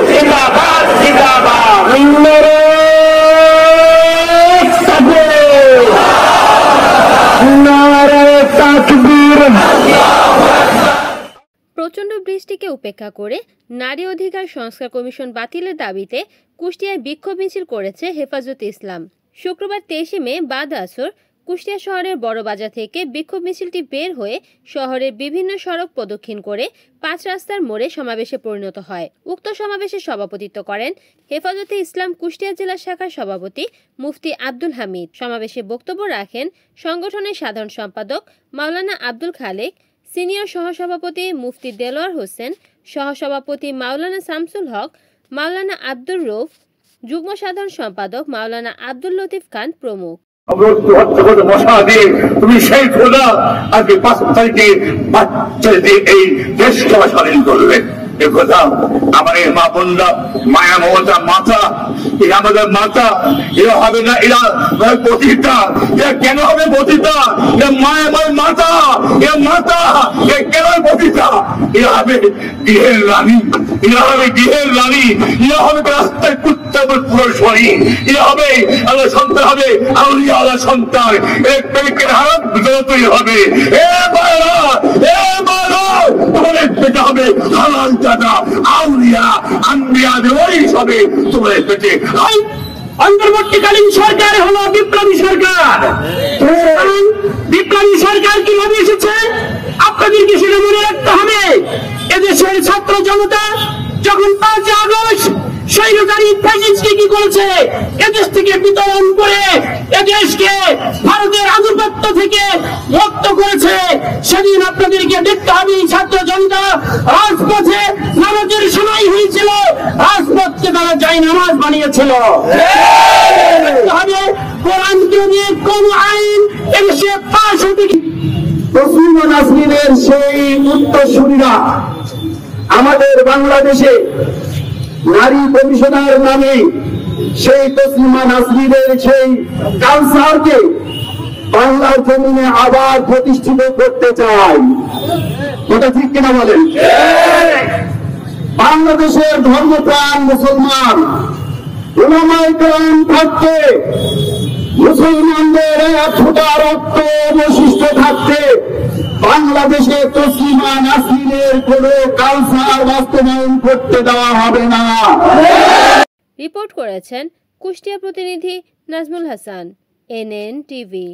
জিন্দাবাদ জিন্দাবাদ প্রচণ্ড বৃষ্টিকে উপেক্ষা করে নারী অধিকার সংস্কার কমিশন বাতিলের দাবিতে কুষ্টিয়ায় বিক্ষোভ মিছিল করেছে হেফাজতে ইসলাম। শুক্রবার 23 মে বাদ আসর কুষ্টিয়া শহরের বড় বাজার থেকে বিক্ষোভ মিছিলটি বের হয়ে শহরের বিভিন্ন সড়ক প্রদক্ষিণ করে 5 রাস্তার মোড়ে সমাবেশে পরিণত হয়। উক্ত সমাবেশে সভাপতিত্ব করেন হেফাজতে ইসলাম কুষ্টিয়া জেলা শাখার সভাপতি মুফতি আব্দুল হামিদ। সমাবেশে বক্তব্য রাখেন সংগঠনের সাধারণ সম্পাদক মাওলানা আব্দুল খালেক, সিনিয়র সহসভাপতি মুফতি দেলোয়ার হোসেন, সহসভাপতি মাওলানা শামসুল হক, মাওলানা আব্দুর রউফ, যুগ্ম সাধারণ সম্পাদক মাওলানা আব্দুল লতিফ খান প্রমুখ। তুমি সেই খোদা আজকে 5 তারিখে বাচ্চাদের এই দেশকে স্বাধীন করবে। আমার এই মা বোনরা মায়া মমতা মাতা, এরা আমাদের মাতা, এরা হবে না এরা পতিতা। এরা কেন হবে পতিতা? এরা মায়াময় মাতা, এরা মাতা, এরা কেন পতিতা? এরা হবে গৃহের রানী, এরা হবে গৃহের রানী, এরা হবে রাস্তায় কুত্তা পুরস্কারী, এরা হবে আল্লাহ সন্তান, হবে আউলিয়া আল্লাহ সন্তান, এর প্রেমিকের হারাম তৈরি হবে। তোমাদের পেটে হবে হালাল দাদা, আউলিয়া আম্বিয়াদের ওয়ারিস হবে তোমাদের পেটে। অন্তর্বর্তীকালীন সরকার হলো বিপ্লবী সরকার। বিপ্লবী সরকার কিভাবে এসেছে আপনাদেরকে সেটা মনে রাখতে হবে। এদেশের ছাত্র জনতা যখন 5 আগস্ট স্বৈরচারী ফ্যাসিস্টকে কি করেছে, এদেশ থেকে বিতরণ করে এদেশকে ভারতের আধিপত্য থেকে মুক্ত করেছে, সেদিন আপনাদেরকে দেখতে হবে ছাত্র জনতা রাজপথে নামাজের সময় হয়েছিল, রাজপথকে তারা যাই নামাজ বানিয়েছিল। কোরআন যদি কোন আইন এদেশে পাশ হতে, তসলিমা নাসরিনের সেই উত্তরসূরিরা আমাদের বাংলাদেশে নারী কমিশনার নামে সেই তসলিমা নাসরিনের সেই কালচারকে বাংলার জমিনে আবার প্রতিষ্ঠিত করতে চায়। ওটা ঠিক কিনা বলেন? বাংলাদেশের ধর্মপ্রাণ মুসলমান উলামায়ে কেরাম থাকতে, মুসলমানদের এক ফোঁটা রক্ত অবশিষ্ট থাকতে বাংলাদেশে তসলিমা নাসরিনের কোন কালচার বাস্তবায়ন করতে দেওয়া হবে না। রিপোর্ট করেছেন কুষ্টিয়া প্রতিনিধি নাজমুল হাসান, NN টিভি।